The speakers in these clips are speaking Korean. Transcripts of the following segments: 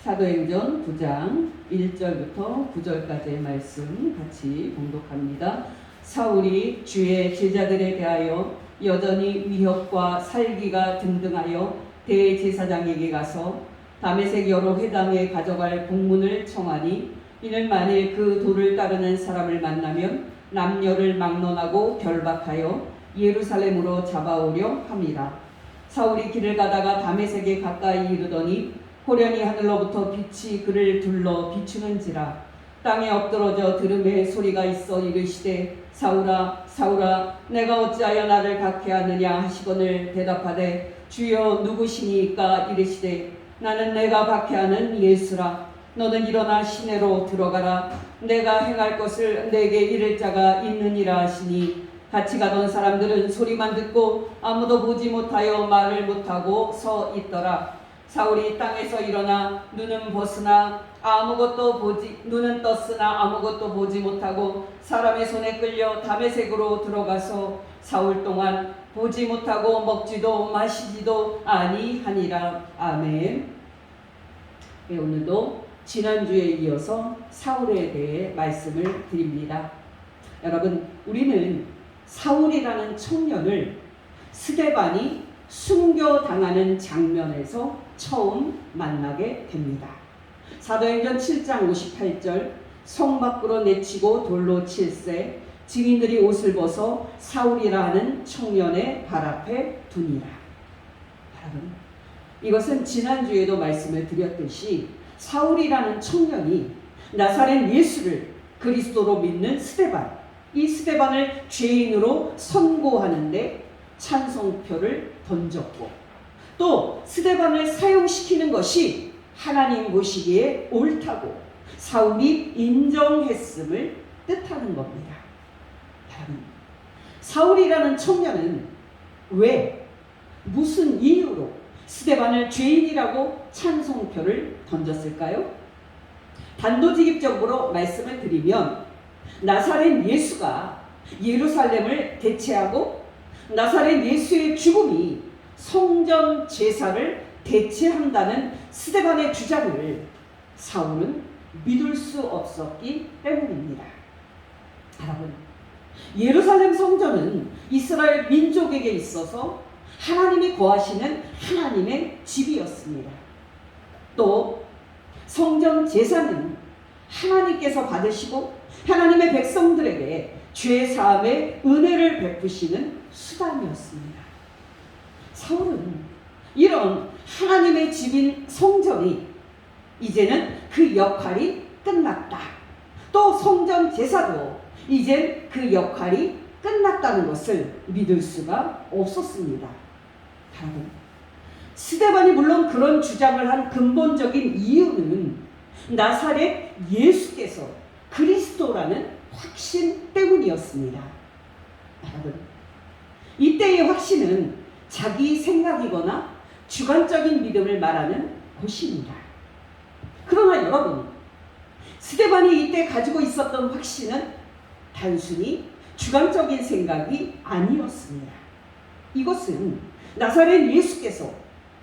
사도행전 9장 1절부터 9절까지의 말씀 같이 봉독합니다. 사울이 주의 제자들에 대하여 여전히 위협과 살기가 등등하여 대제사장에게 가서 다메섹 여러 회당에 가져갈 공문을 청하니 이는 만일 그 도를 따르는 사람을 만나면 남녀를 막론하고 결박하여 예루살렘으로 잡아오려 함이라. 사울이 길을 가다가 다메섹에 가까이 이르더니 호련히 하늘로부터 빛이 그를 둘러 비추는지라. 땅에 엎드러져 들음의 소리가 있어 이르시되 사울아 사울아 내가 어찌하여 나를 박해하느냐 하시거늘 대답하되 주여 누구시니까 이르시되 나는 내가 박해하는 예수라. 너는 일어나 시내로 들어가라. 내가 행할 것을 내게 이를 자가 있느니라 하시니 같이 가던 사람들은 소리만 듣고 아무도 보지 못하여 말을 못하고 서 있더라. 사울이 땅에서 일어나 눈은 떴으나 아무것도 보지 못하고 사람의 손에 끌려 다메섹으로 들어가서 사흘 동안 보지 못하고 먹지도 마시지도 아니하니라. 아멘. 네, 오늘도 지난주에 이어서 사울에 대해 말씀을 드립니다. 여러분, 우리는 사울이라는 청년을 스데반이 순교당하는 장면에서 처음 만나게 됩니다. 사도행전 7장 58절 성 밖으로 내치고 돌로 칠세 증인들이 옷을 벗어 사울이라 하는 청년의 발 앞에 두니라. 여러분, 이것은 지난주에도 말씀을 드렸듯이 사울이라는 청년이 나사렛 예수를 그리스도로 믿는 스데반, 이 스데반을 죄인으로 선고하는데 찬송표를 던졌고 또 스데반을 사용시키는 것이 하나님 보시기에 옳다고 사울이 인정했음을 뜻하는 겁니다. 여러분, 사울이라는 청년은 왜, 무슨 이유로 스데반을 죄인이라고 찬송표를 던졌을까요? 단도직입적으로 말씀을 드리면 나사렛 예수가 예루살렘을 대체하고 나사렛 예수의 죽음이 성전 제사를 대체한다는 스데반의 주장을 사울은 믿을 수 없었기 때문입니다. 여러분, 예루살렘 성전은 이스라엘 민족에게 있어서 하나님이 거하시는 하나님의 집이었습니다. 또 성전 제사는 하나님께서 받으시고 하나님의 백성들에게 죄 사함의 은혜를 베푸시는 수단이었습니다. 사울은 이런 하나님의 집인 성전이 이제는 그 역할이 끝났다. 또 성전 제사도 이제 그 역할이 끝났다는 것을 믿을 수가 없었습니다. 여러분, 스데반이 물론 그런 주장을 한 근본적인 이유는 나사렛 예수께서 그리스도라는 확신 때문이었습니다. 여러분, 이때의 확신은 자기 생각이거나 주관적인 믿음을 말하는 것입니다. 그러나 여러분, 스데반이 이때 가지고 있었던 확신은 단순히 주관적인 생각이 아니었습니다. 이것은 나사렛 예수께서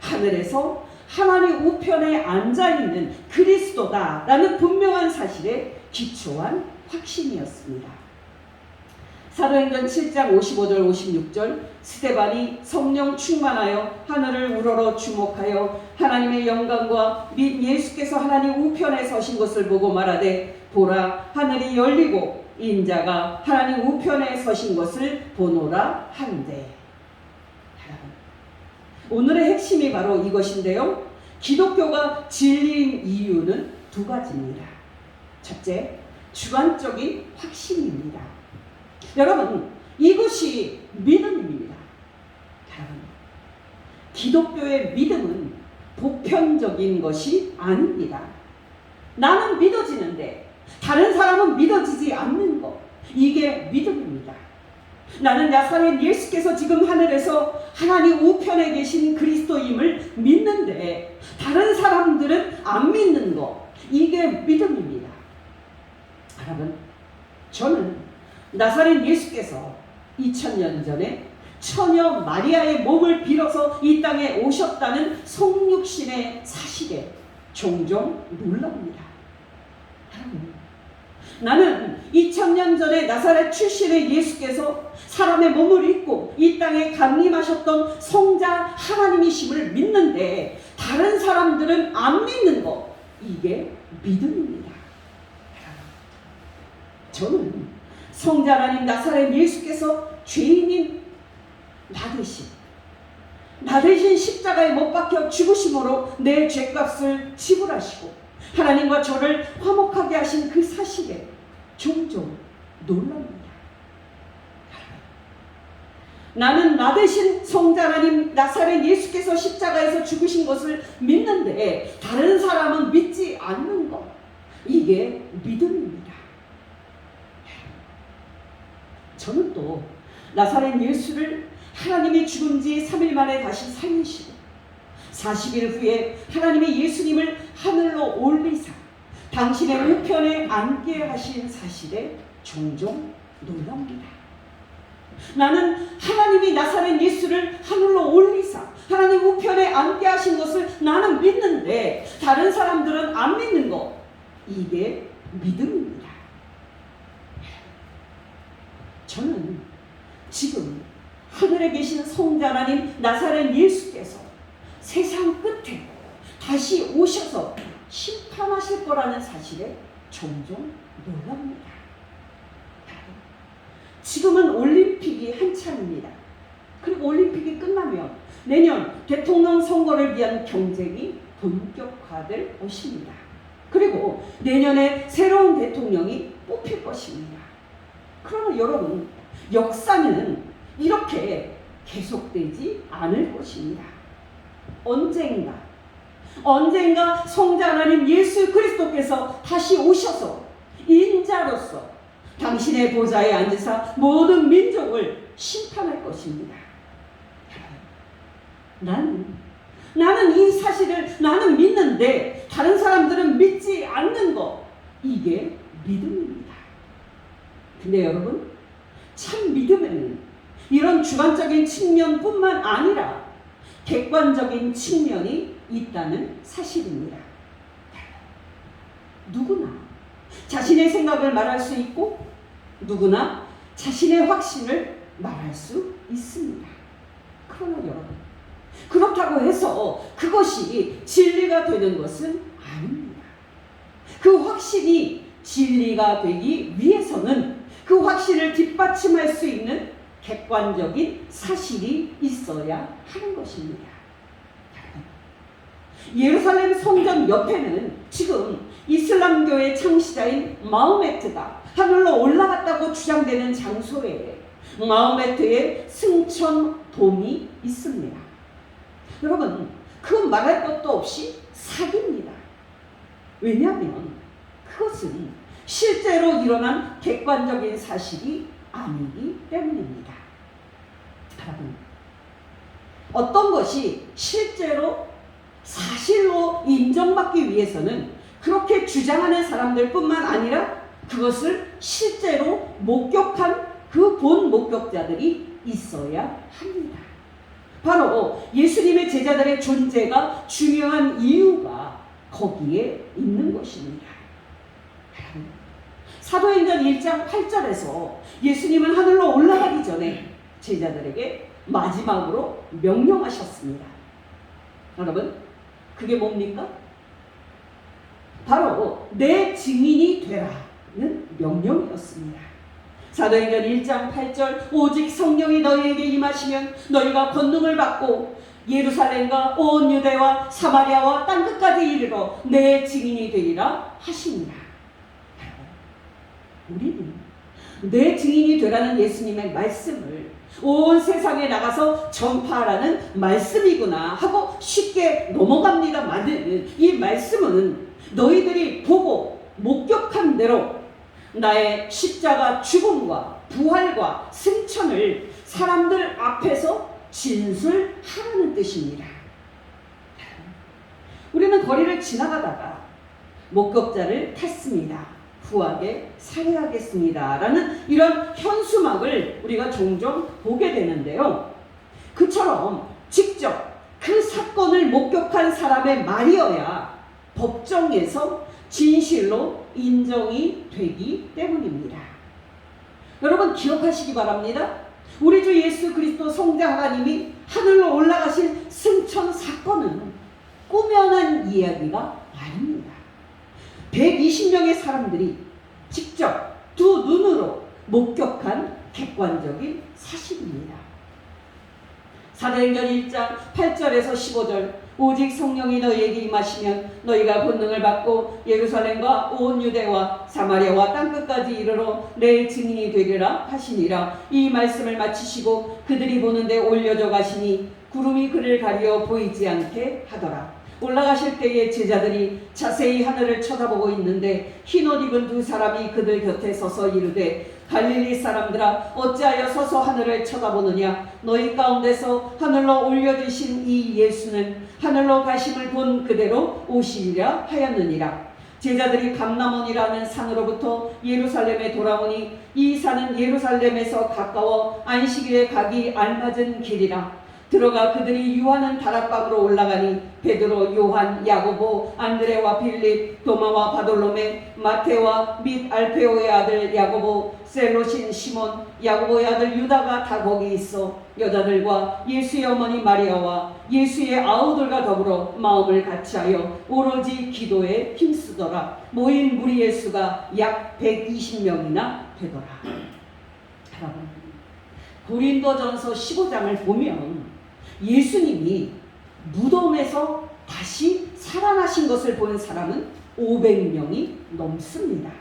하늘에서 하나님 우편에 앉아있는 그리스도다라는 분명한 사실에 기초한 확신이었습니다. 사도행전 7장 55절 56절 스데반이 성령 충만하여 하늘을 우러러 주목하여 하나님의 영광과 및 예수께서 하나님 우편에 서신 것을 보고 말하되 보라 하늘이 열리고 인자가 하나님 우편에 서신 것을 보노라 한대. 오늘의 핵심이 바로 이것인데요. 기독교가 진리인 이유는 두 가지입니다. 첫째, 주관적인 확신입니다. 여러분, 이것이 믿음입니다. 여러분, 기독교의 믿음은 보편적인 것이 아닙니다. 나는 믿어지는데 다른 사람은 믿어지지 않는 것, 이게 믿음입니다. 나는 나사렛 예수께서 지금 하늘에서 하나님 우편에 계신 그리스도임을 믿는데 다른 사람들은 안 믿는 것, 이게 믿음입니다. 여러분, 저는 나사렛 예수께서 2000년 전에 처녀 마리아의 몸을 빌어서 이 땅에 오셨다는 성육신의 사실에 종종 놀랍니다. 나는 2000년 전에 나사렛 출신의 예수께서 사람의 몸을 입고 이 땅에 강림하셨던 성자 하나님이심을 믿는데 다른 사람들은 안 믿는 것, 이게 믿음입니다. 저는 성자 하나님 나사렛 예수께서 죄인인 나 대신 십자가에 못 박혀 죽으심으로 내 죄값을 지불하시고 하나님과 저를 화목하게 하신 그 사실에 종종 놀랍니다. 나는 나 대신 성자 하나님 나사렛 예수께서 십자가에서 죽으신 것을 믿는데 다른 사람은 믿지 않는 것, 이게 믿음입니다. 저는 또 나사렛 예수를 하나님이 죽은 지 3일 만에 다시 살리시고 40일 후에 하나님의 예수님을 하늘로 올리사 당신의 우편에 앉게 하신 사실에 종종 놀랍니다. 나는 하나님이 나사렛 예수를 하늘로 올리사 하나님 우편에 앉게 하신 것을 나는 믿는데 다른 사람들은 안 믿는 것, 이게 믿음입니다. 저는 지금 하늘에 계신 성자 하나님 나사렛 예수께서 세상 끝에 다시 오셔서 심판하실 거라는 사실에 종종 놀랍니다. 지금은 올림픽이 한창입니다. 그리고 올림픽이 끝나면 내년 대통령 선거를 위한 경쟁이 본격화될 것입니다. 그리고 내년에 새로운 대통령이 뽑힐 것입니다. 그러나 여러분, 역사는 이렇게 계속되지 않을 것입니다. 언젠가 성자 하나님 예수 그리스도께서 다시 오셔서 인자로서 당신의 보좌에 앉으사 모든 민족을 심판할 것입니다. 나는 이 사실을 나는 믿는데 다른 사람들은 믿지 않는 것, 이게 믿음입니다. 근데 여러분, 참 믿음에는 이런 주관적인 측면뿐만 아니라 객관적인 측면이 있다는 사실입니다. 누구나 자신의 생각을 말할 수 있고 누구나 자신의 확신을 말할 수 있습니다. 그러나 여러분, 그렇다고 해서 그것이 진리가 되는 것은 아닙니다. 그 확신이 진리가 되기 위해서는 그 확신을 뒷받침할 수 있는 객관적인 사실이 있어야 하는 것입니다. 예루살렘 성전 옆에는 지금 이슬람교의 창시자인 마호메트가 하늘로 올라갔다고 주장되는 장소에 마호메트의 승천돔이 있습니다. 여러분, 그건 말할 것도 없이 사기입니다. 왜냐하면 그것은 실제로 일어난 객관적인 사실이 아니기 때문입니다. 여러분, 어떤 것이 실제로 사실로 인정받기 위해서는 그렇게 주장하는 사람들뿐만 아니라 그것을 실제로 목격한 그 본 목격자들이 있어야 합니다. 바로 예수님의 제자들의 존재가 중요한 이유가 거기에 있는 것입니다. 사도행전 1장 8절에서 예수님은 하늘로 올라가기 전에 제자들에게 마지막으로 명령하셨습니다. 여러분, 그게 뭡니까? 바로 내 증인이 되라는 명령이었습니다. 사도행전 1장 8절, 오직 성령이 너희에게 임하시면 너희가 권능을 받고 예루살렘과 온 유대와 사마리아와 땅끝까지 이르러 내 증인이 되리라 하십니다. 우리는 내 증인이 되라는 예수님의 말씀을 온 세상에 나가서 전파하라는 말씀이구나 하고 쉽게 넘어갑니다만, 이 말씀은 너희들이 보고 목격한 대로 나의 십자가 죽음과 부활과 승천을 사람들 앞에서 진술하라는 뜻입니다. 우리는 거리를 지나가다가 목격자를 탔습니다. 후하게 살해하겠습니다 라는 이런 현수막을 우리가 종종 보게 되는데요. 그처럼 직접 그 사건을 목격한 사람의 말이어야 법정에서 진실로 인정이 되기 때문입니다. 여러분 기억하시기 바랍니다. 우리 주 예수 그리스도 성자 하나님이 하늘로 올라가신 승천 사건은 꾸며낸 이야기가 아닙니다. 120명의 사람들이 직접 두 눈으로 목격한 객관적인 사실입니다. 사도행전 1장 8절에서 15절 오직 성령이 너희에게 임하시면 너희가 권능을 받고 예루살렘과 온 유대와 사마리아와 땅끝까지 이르러 내 증인이 되리라 하시니라. 이 말씀을 마치시고 그들이 보는데 올려져 가시니 구름이 그를 가리어 보이지 않게 하더라. 올라가실 때에 제자들이 자세히 하늘을 쳐다보고 있는데 흰옷 입은 두 사람이 그들 곁에 서서 이르되 갈릴리 사람들아 어찌하여 서서 하늘을 쳐다보느냐. 너희 가운데서 하늘로 올려지신 이 예수는 하늘로 가심을 본 그대로 오시리라 하였느니라. 제자들이 감람원이라는 산으로부터 예루살렘에 돌아오니 이 산은 예루살렘에서 가까워 안식일에 가기 알맞은 길이라. 들어가 그들이 유하는 다락방으로 올라가니 베드로, 요한, 야고보, 안드레와 빌립, 도마와 바돌로메, 마테와 및 알페오의 아들 야고보, 셀로신 시몬, 야고보의 아들 유다가 다 거기 있어 여자들과 예수의 어머니 마리아와 예수의 아우들과 더불어 마음을 같이하여 오로지 기도에 힘쓰더라. 모인 무리의 수가 약 120명이나 되더라. 여러분 고린도전서 15장을 보면 예수님이 무덤에서 다시 살아나신 것을 본 사람은 500명이 넘습니다.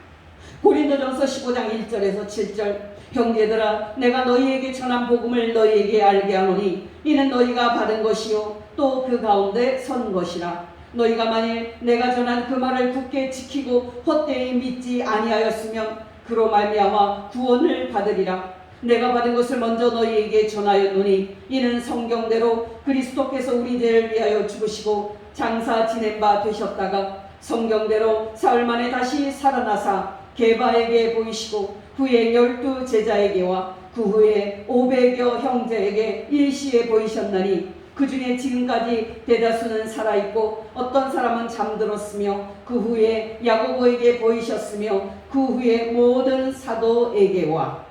고린도전서 15장 1절에서 7절 형제들아 내가 너희에게 전한 복음을 너희에게 알게 하노니 이는 너희가 받은 것이요 또 그 가운데 선 것이라. 너희가 만일 내가 전한 그 말을 굳게 지키고 헛되이 믿지 아니하였으면 그로 말미암아 구원을 받으리라. 내가 받은 것을 먼저 너희에게 전하였노니 이는 성경대로 그리스도께서 우리 죄를 위하여 죽으시고 장사 지낸 바 되셨다가 성경대로 사흘 만에 다시 살아나사 게바에게 보이시고 후에 12 제자에게와 그 후에 500여 형제에게 일시에 보이셨나니 그 중에 지금까지 대다수는 살아있고 어떤 사람은 잠들었으며 그 후에 야고보에게 보이셨으며 그 후에 모든 사도에게와.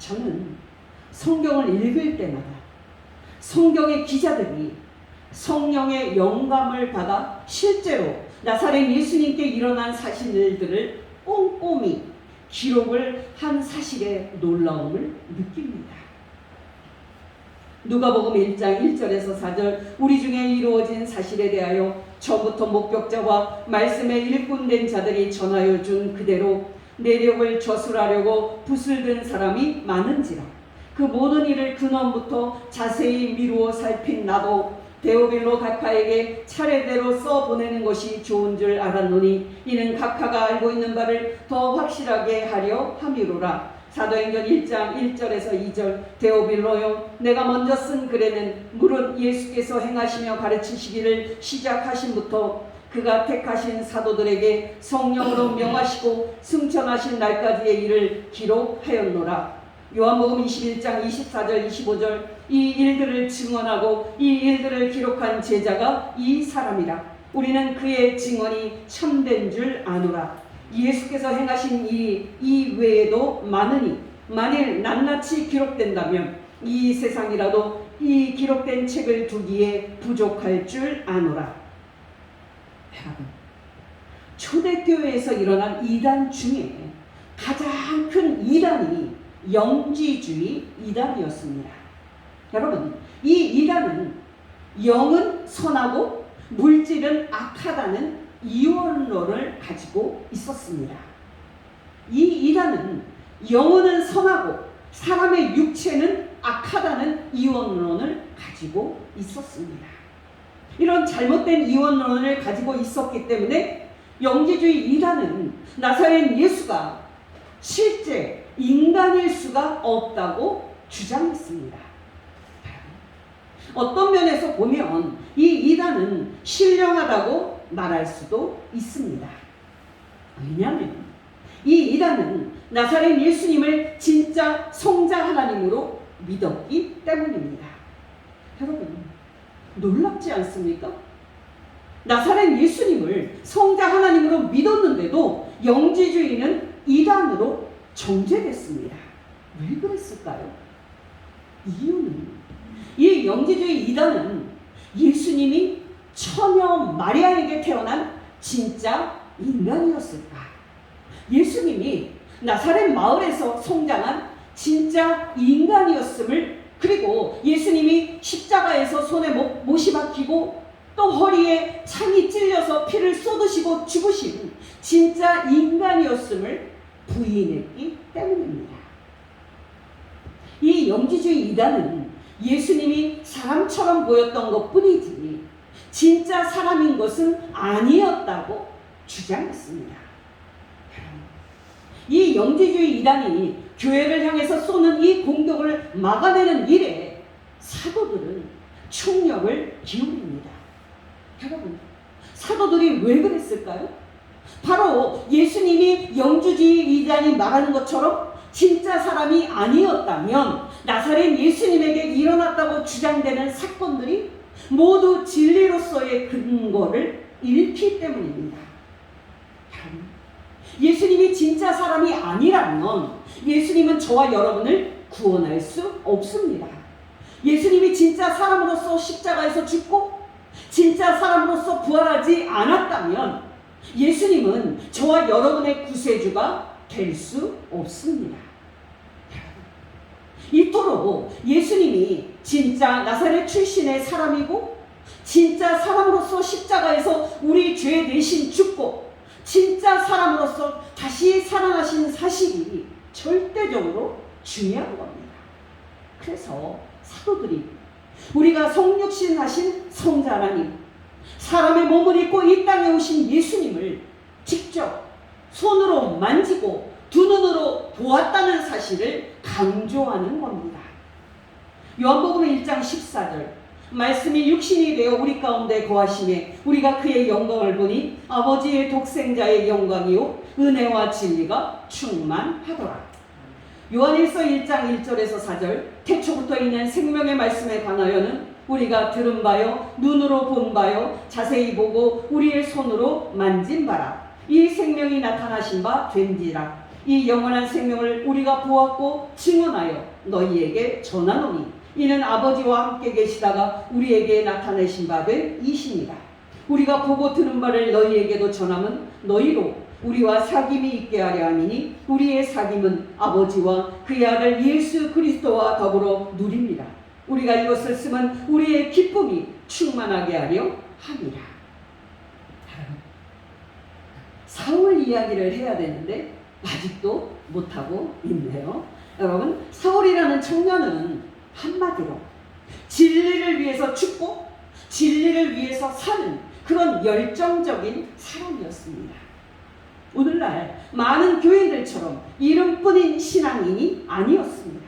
저는 성경을 읽을 때마다 성경의 기자들이 성령의 영감을 받아 실제로 나사렛 예수님께 일어난 사실들을 꼼꼼히 기록을 한 사실의 놀라움을 느낍니다. 누가복음 1장 1절에서 4절 우리 중에 이루어진 사실에 대하여 처음부터 목격자와 말씀에 일꾼된 자들이 전하여 준 그대로 내력을 저술하려고 붓을 든 사람이 많은지라. 그 모든 일을 근원부터 자세히 미루어 살핀 나도 데오빌로 각하에게 차례대로 써보내는 것이 좋은 줄 알았노니 이는 각하가 알고 있는 바를 더 확실하게 하려 함이로라. 사도행전 1장 1절에서 2절 데오빌로요 내가 먼저 쓴 글에는 물은 예수께서 행하시며 가르치시기를 시작하신부터 그가 택하신 사도들에게 성령으로 명하시고 승천하신 날까지의 일을 기록하였노라. 요한복음 21장 24절 25절 이 일들을 증언하고 이 일들을 기록한 제자가 이 사람이라. 우리는 그의 증언이 참된 줄 아노라. 예수께서 행하신 일이 이 외에도 많으니 만일 낱낱이 기록된다면 이 세상이라도 이 기록된 책을 두기에 부족할 줄 아노라. 여러분, 초대교회에서 일어난 이단 중에 가장 큰 이단이 영지주의 이단이었습니다. 여러분, 이 이단은 영은 선하고 물질은 악하다는 이원론을 가지고 있었습니다. 이 이단은 영혼은 선하고 사람의 육체는 악하다는 이원론을 가지고 있었습니다. 이런 잘못된 이원론을 가지고 있었기 때문에 영지주의 이단은 나사렛 예수가 실제 인간일 수가 없다고 주장했습니다. 어떤 면에서 보면 이 이단은 신령하다고 말할 수도 있습니다. 왜냐하면 이 이단은 나사렛 예수님을 진짜 성자 하나님으로 믿었기 때문입니다. 여러분 놀랍지 않습니까? 나사렛 예수님을 성자 하나님으로 믿었는데도 영지주의는 이단으로 정죄됐습니다. 왜 그랬을까요? 이유는 이 영지주의 이단은 예수님이 처녀 마리아에게 태어난 진짜 인간이었을까? 예수님이 나사렛 마을에서 성장한 진짜 인간이었음을, 그리고 예수님이 십자가에서 손에 못이 박히고 또 허리에 창이 찔려서 피를 쏟으시고 죽으신 진짜 인간이었음을 부인했기 때문입니다. 이 영지주의 이단은 예수님이 사람처럼 보였던 것뿐이지 진짜 사람인 것은 아니었다고 주장했습니다. 이 영지주의 이단이 교회를 향해서 쏘는 이 공격을 막아내는 일에 사도들은 총력을 기울입니다. 여러분, 사도들이 왜 그랬을까요? 바로 예수님이 영지주의 이단이 말하는 것처럼 진짜 사람이 아니었다면 나사렛 예수님에게 일어났다고 주장되는 사건들이 모두 진리로서의 근거를 잃기 때문입니다. 예수님이 진짜 사람이 아니라면 예수님은 저와 여러분을 구원할 수 없습니다. 예수님이 진짜 사람으로서 십자가에서 죽고 진짜 사람으로서 부활하지 않았다면 예수님은 저와 여러분의 구세주가 될 수 없습니다. 이토록 예수님이 진짜 나사렛 출신의 사람이고 진짜 사람으로서 십자가에서 우리 죄 대신 죽고 진짜 사람으로서 다시 살아나신 사실이 절대적으로 중요한 겁니다. 그래서 사도들이 우리가 성육신 하신 성자 하나님, 사람의 몸을 입고 이 땅에 오신 예수님을 직접 손으로 만지고 두 눈으로 보았다는 사실을 강조하는 겁니다. 요한복음 1장 14절, 말씀이 육신이 되어 우리 가운데 거하심에 우리가 그의 영광을 보니 아버지의 독생자의 영광이요 은혜와 진리가 충만하더라. 요한일서 1장 1절에서 4절, 태초부터 있는 생명의 말씀에 관하여는 우리가 들은 바요 눈으로 본 바요 자세히 보고 우리의 손으로 만진 바라. 이 생명이 나타나신 바 된지라. 이 영원한 생명을 우리가 보았고 증언하여 너희에게 전하노니 이는 아버지와 함께 계시다가 우리에게 나타내신 바 된 이시니라. 우리가 보고 들은 바를 너희에게도 전함은 너희로 우리와 사귐이 있게 하려 함이니 우리의 사귐은 아버지와 그의 아들 예수 그리스도와 더불어 누립니다. 우리가 이것을 쓰면 우리의 기쁨이 충만하게 하려 함이라. 사울 이야기를 해야 되는데 아직도 못하고 있네요. 여러분, 사울이라는 청년은 한마디로 진리를 위해서 죽고 진리를 위해서 사는 그런 열정적인 사람이었습니다. 오늘날 많은 교인들처럼 이름뿐인 신앙인이 아니었습니다.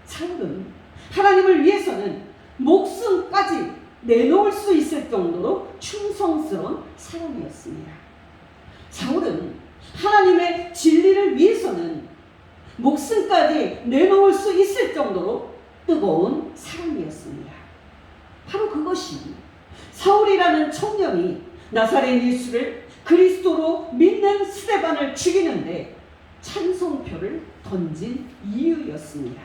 사울은 하나님을 위해서는 목숨까지 내놓을 수 있을 정도로 충성스러운 사람이었습니다. 사울은 하나님의 진리를 위해서는 목숨까지 내놓을 수 있을 정도로 뜨거운 사람이었습니다. 바로 그것이 사울이라는 청년이 나사렛 예수를 그리스도로 믿는 스데반을 죽이는데 찬송표를 던진 이유였습니다.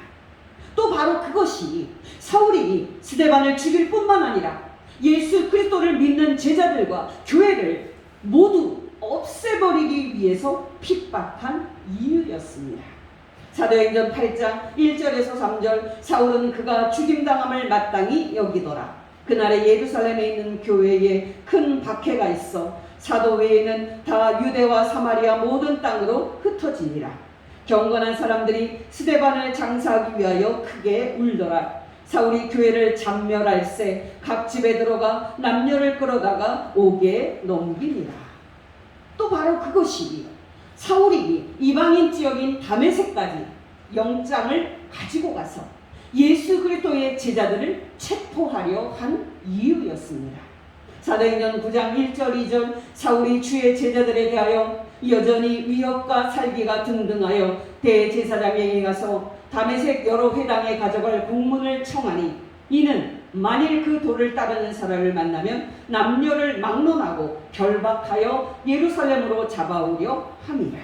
또 바로 그것이 사울이 스데반을 죽일 뿐만 아니라 예수 그리스도를 믿는 제자들과 교회를 모두 없애버리기 위해서 핍박한 이유였습니다. 사도행전 8장 1절에서 3절, 사울은 그가 죽임당함을 마땅히 여기더라. 그날에 예루살렘에 있는 교회에 큰 박해가 있어 사도 외에는 다 유대와 사마리아 모든 땅으로 흩어지니라. 경건한 사람들이 스데반을 장사하기 위하여 크게 울더라. 사울이 교회를 잔멸할세 각 집에 들어가 남녀를 끌어다가 옥에 넘기니라. 또 바로 그것이 사울이 이방인 지역인 다메섹까지 영장을 가지고 가서 예수 그리스도의 제자들을 체포하려 한 이유였습니다. 사도행전 9장 1절 2절, 사울이 주의 제자들에 대하여 여전히 위협과 살기가 등등하여 대제사장에게 가서 다메섹 여러 회당에 가져갈 공문을 청하니 이는 만일 그 도를 따르는 사람을 만나면 남녀를 막론하고 결박하여 예루살렘으로 잡아오려 함이라.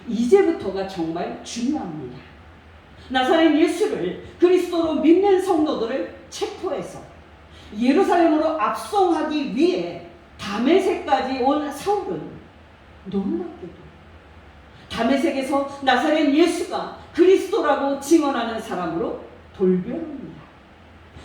이제부터가 정말 중요합니다. 나사렛 예수를 그리스도로 믿는 성도들을 체포해서 예루살렘으로 압송하기 위해 다메섹까지 온 사울은 놀랍게도 다메섹에서 나사렛 예수가 그리스도라고 증언하는 사람으로 돌변합니다.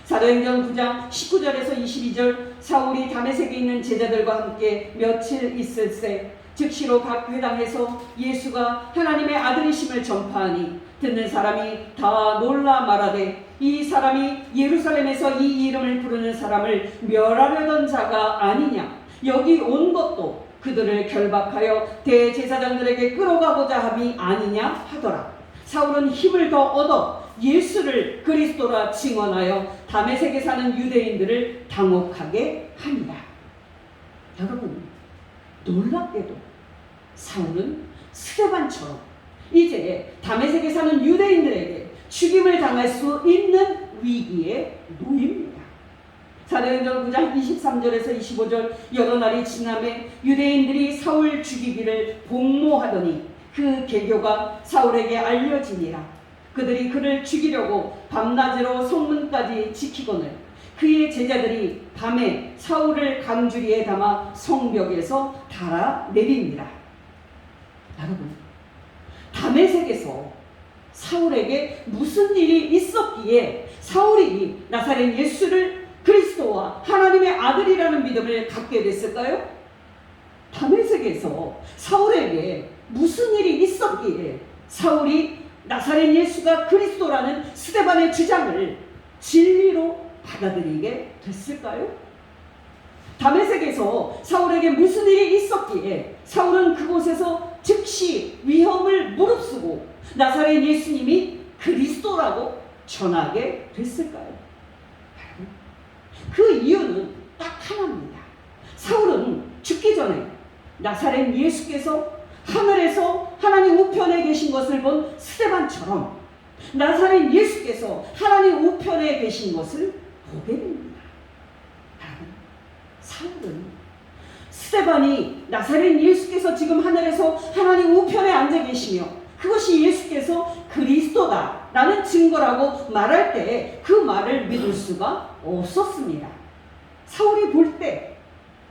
사도행전 9장 19절에서 22절 사울이 다메섹에 있는 제자들과 함께 며칠 있을새 즉시로 각 회당에서 예수가 하나님의 아들이심을 전파하니 듣는 사람이 다 놀라 말하되 이 사람이 예루살렘에서 이 이름을 부르는 사람을 멸하려던 자가 아니냐. 여기 온 것도 그들을 결박하여 대제사장들에게 끌어가고자 함이 아니냐 하더라. 사울은 힘을 더 얻어 예수를 그리스도라 증언하여 다메섹에 사는 유대인들을 당혹하게 하니라. 여러분, 놀랍게도 사울은 스데반처럼 이제 다메섹에 사는 유대인들에게 죽임을 당할 수 있는 위기에 놓입니다. 사도행전 9장 23절에서 25절 여러 날이 지남에 유대인들이 사울 죽이기를 공모하더니 그 계교가 사울에게 알려지니라. 그들이 그를 죽이려고 밤낮으로 성문까지 지키거늘 그의 제자들이 밤에 사울을 강주리에 담아 성벽에서 달아 내립니다. 여러분, 다메섹에서 사울에게 무슨 일이 있었기에 사울이 나사렛 예수를 그리스도와 하나님의 아들이라는 믿음을 갖게 됐을까요? 다메섹에서 사울에게 무슨 일이 있었기에 사울이 나사렛 예수가 그리스도라는 스데반의 주장을 진리로 받아들이게 됐을까요? 다메섹에서 사울에게 무슨 일이 있었기에 사울은 그곳에서 즉시 위험을 무릅쓰고 나사렛 예수님이 그리스도라고 전하게 됐을까요? 그 이유는 딱 하나입니다. 사울은 죽기 전에 나사렛 예수께서 하늘에서 하나님 우편에 계신 것을 본 스데반처럼 나사렛 예수께서 하나님 우편에 계신 것을 보게 됩니다. 사울은 스데반이 나사렛 예수께서 지금 하늘에서 하나님 우편에 앉아 계시며 그것이 예수께서 그리스도다라는 증거라고 말할 때 그 말을 믿을 수가 없었습니다. 사울이 볼 때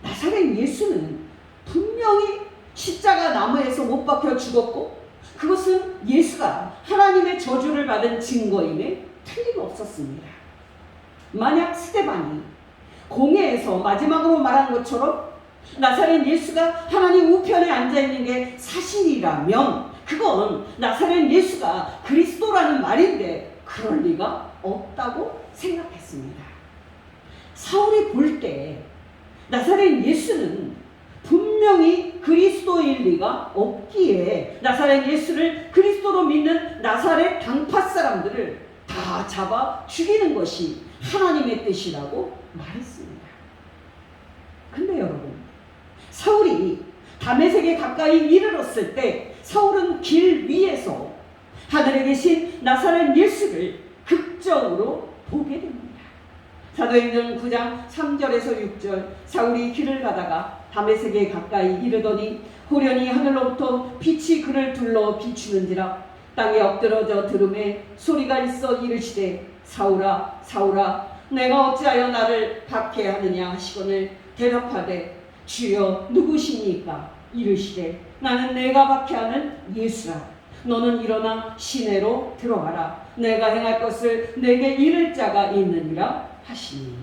나사렛 예수는 분명히 십자가 나무에서 못 박혀 죽었고 그것은 예수가 하나님의 저주를 받은 증거임에 틀림없었습니다. 만약 스데반이 공회에서 마지막으로 말한 것처럼 나사렛 예수가 하나님 우편에 앉아있는 게 사실이라면 그건 나사렛 예수가 그리스도라는 말인데 그럴 리가 없다고 생각했습니다. 사울이 볼 때 나사렛 예수는 분명히 그리스도일 리가 없기에 나사렛 예수를 그리스도로 믿는 나사렛 당파 사람들을 다 잡아 죽이는 것이 하나님의 뜻이라고 말했습니다. 근데 여러분, 사울이 다메섹에 가까이 이르렀을 때 사울은 길 위에서 하늘에 계신 나사렛 예수를 극적으로 보게 됩니다. 사도행전 9장 3절에서 6절 사울이 길을 가다가 다메섹에 가까이 이르더니 호련히 하늘로부터 빛이 그를 둘러 비추는지라 땅에 엎드러져 들음에 소리가 있어 이르시되 사울아 사울아 내가 어찌하여 나를 박해하느냐 하시거늘 대답하되 주여 누구십니까? 이르시되 나는 내가 박해하는 예수라. 너는 일어나 시내로 들어가라. 내가 행할 것을 내게 이를 자가 있느니라 하시니.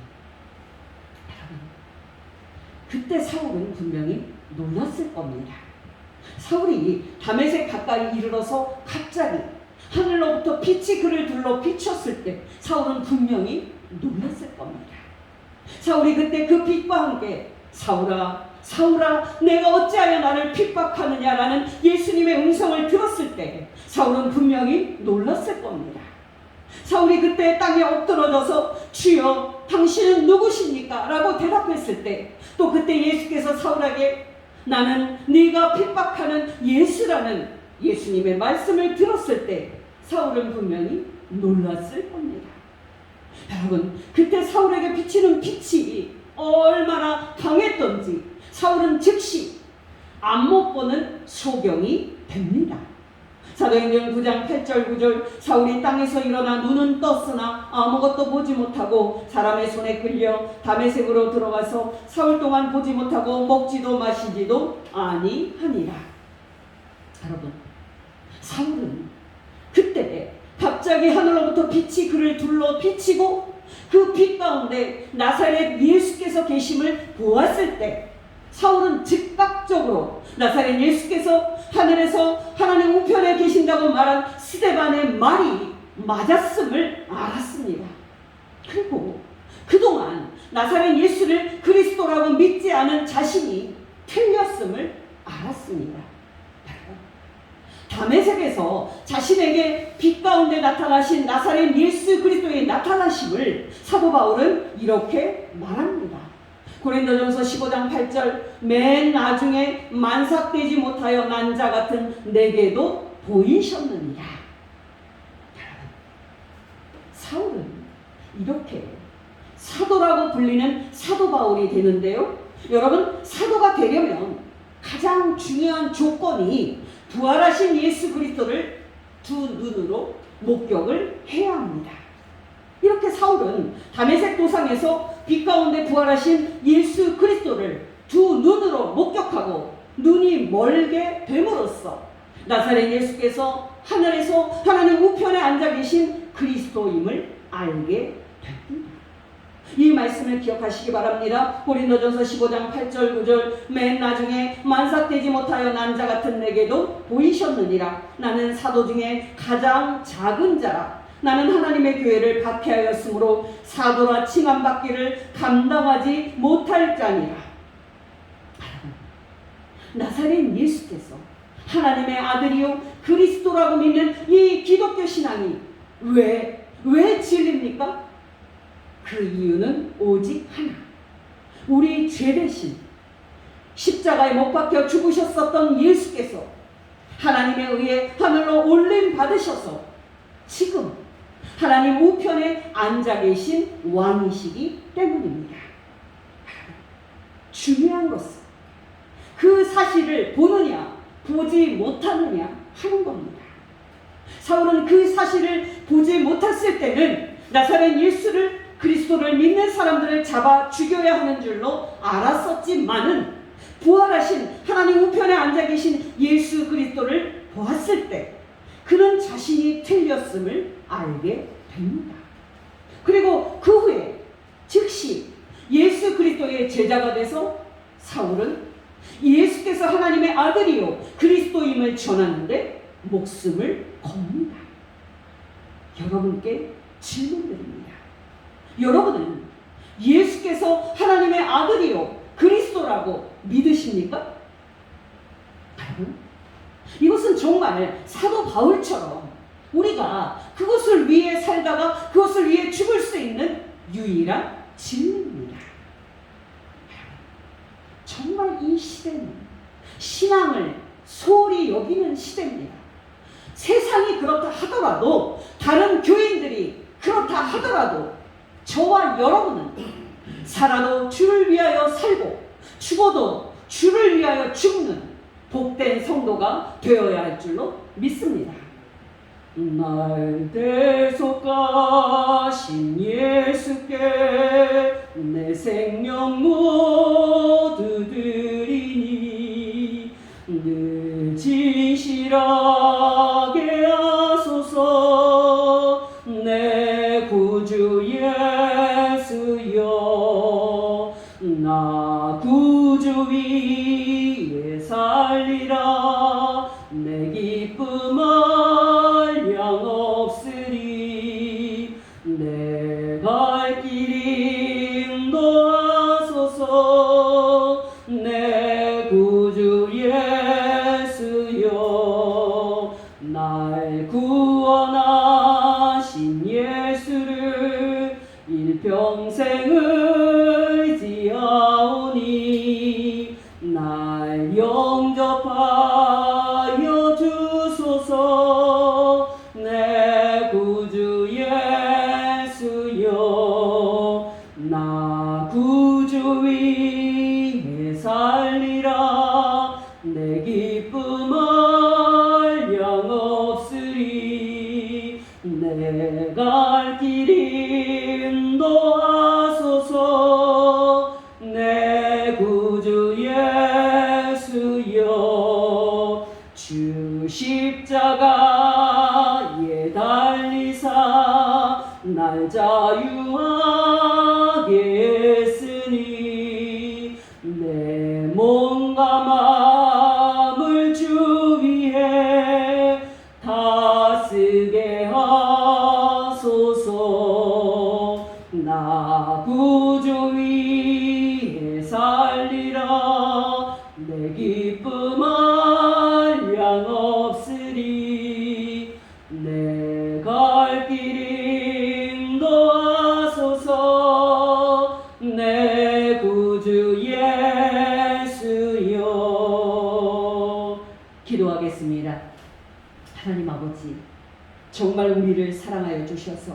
그때 사울은 분명히 놀랐을 겁니다. 사울이 다메섹 가까이 이르러서 갑자기 하늘로부터 빛이 그를 둘러 비쳤을 때 사울은 분명히 놀랐을 겁니다. 사울이 그때 그 빛과 함께 사울아 사울아 내가 어찌하여 나를 핍박하느냐라는 예수님의 음성을 들었을 때 사울은 분명히 놀랐을 겁니다. 사울이 그때 땅에 엎드러져서 주여 당신은 누구십니까? 라고 대답했을 때 또 그때 예수께서 사울에게 나는 네가 핍박하는 예수라는 예수님의 말씀을 들었을 때 사울은 분명히 놀랐을 겁니다. 여러분, 그때 사울에게 비치는 빛이 얼마나 강했던지 사울은 즉시 안 못 보는 소경이 됩니다. 사도행전 9장 8절 9절 사울이 땅에서 일어나 눈은 떴으나 아무것도 보지 못하고 사람의 손에 끌려 다메섹으로 들어가서 사흘 동안 보지 못하고 먹지도 마시지도 아니하니라. 여러분, 사울은 그때 갑자기 하늘로부터 빛이 그를 둘러 비치고 그 빛 가운데 나사렛 예수께서 계심을 보았을 때 사울은 즉각적으로 나사렛 예수께서 하늘에서 하나님 우편에 계신다고 말한 스데반의 말이 맞았음을 알았습니다. 그리고 그동안 나사렛 예수를 그리스도라고 믿지 않은 자신이 틀렸음을 알았습니다. 다메섹에서 자신에게 빛 가운데 나타나신 나사렛 예수 그리스도의 나타나심을 사도 바울은 이렇게 말합니다. 고린도전서 15장 8절 맨 나중에 만삭되지 못하여 난 자 같은 내게도 보이셨느니라. 사울은 이렇게 사도라고 불리는 사도 바울이 되는데요. 여러분, 사도가 되려면 가장 중요한 조건이 부활하신 예수 그리스도를 두 눈으로 목격을 해야 합니다. 이렇게 사울은 다메섹 도상에서 빛 가운데 부활하신 예수 그리스도를 두 눈으로 목격하고 눈이 멀게 됨으로써 나사렛 예수께서 하늘에서 하나님 우편에 앉아 계신 그리스도임을 알게 됩니다. 이 말씀을 기억하시기 바랍니다. 고린도전서 15장 8절 9절 맨 나중에 만삭되지 못하여 난 자 같은 내게도 보이셨느니라. 나는 사도 중에 가장 작은 자라. 나는 하나님의 교회를 박해하였으므로 사도라 칭함받기를 감당하지 못할 자니라. 나사렛 예수께서 하나님의 아들이요 그리스도라고 믿는 이 기독교 신앙이 왜 진리입니까? 그 이유는 오직 하나. 우리 죄 대신 십자가에 못 박혀 죽으셨었던 예수께서 하나님에 의해 하늘로 올림 받으셔서 지금 하나님 우편에 앉아 계신 왕이시기 때문입니다. 중요한 것은 그 사실을 보느냐 보지 못하느냐 하는 겁니다. 사울은 그 사실을 보지 못했을 때는 나사렛 예수를 그리스도를 믿는 사람들을 잡아 죽여야 하는 줄로 알았었지만은 부활하신 하나님 우편에 앉아 계신 예수 그리스도를 보았을 때 그는 자신이 틀렸음을 알게 됩니다. 그리고 그 후에 즉시 예수 그리스도의 제자가 돼서 사울은 예수께서 하나님의 아들이요 그리스도임을 전하는데 목숨을 겁니다. 여러분께 질문드립니다. 여러분은 예수께서 하나님의 아들이요 그리스도라고 믿으십니까? 이것은 정말 사도 바울처럼 우리가 그것을 위해 살다가 그것을 위해 죽을 수 있는 유일한 진리입니다. 정말 이 시대는 신앙을 소홀히 여기는 시대입니다. 세상이 그렇다 하더라도 다른 교인들이 그렇다 하더라도 저와 여러분은 살아도 주를 위하여 살고 죽어도 주를 위하여 죽는 복된 성도가 되어야 할 줄로 믿습니다. 날 대속하신 예수께 내 생명 모두 드리니 늘 진실하게 하소서. 내 구주 예수여 나 구주 위에 살리라. 내 기쁨 한량없으리. 내 갈 길 인도하소서. 내 구주 예수여 날 구원하신 예수를 일평생 의지하오니 날 영접하 구주 위에 살리라. 내 기쁨을 영없으리. 내 갈 길 인도하소서. 내 구주 예수여, 주 십자가에 달리사 날 자유하게 했으니, 내 몸과 마음을 주 위에 다쓰게 하소서. 나 구주 위에 살리라. 내 기쁨을 양없으리. 내 갈 길 인도하소서. 내 구주 예수여. 기도하겠습니다. 하나님 아버지, 정말 우리를 사랑하여 주셔서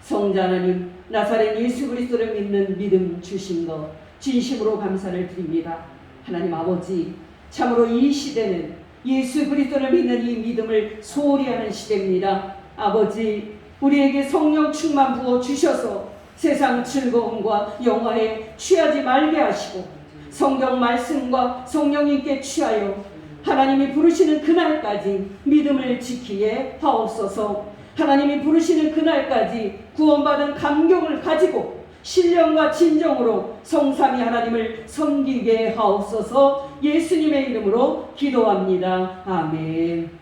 성자 하나님, 나사렛 예수 그리스도를 믿는 믿음 주신 것 진심으로 감사를 드립니다. 하나님 아버지, 참으로 이 시대는 예수 그리스도를 믿는 이 믿음을 소홀히 하는 시대입니다. 아버지, 우리에게 성령 충만 부어 주셔서 세상 즐거움과 영화에 취하지 말게 하시고, 성경 말씀과 성령님께 취하여 하나님이 부르시는 그날까지 믿음을 지키게 하옵소서. 하나님이 부르시는 그날까지 구원받은 감격을 가지고 신령과 진정으로 성삼위 하나님을 섬기게 하옵소서. 예수님의 이름으로 기도합니다. 아멘.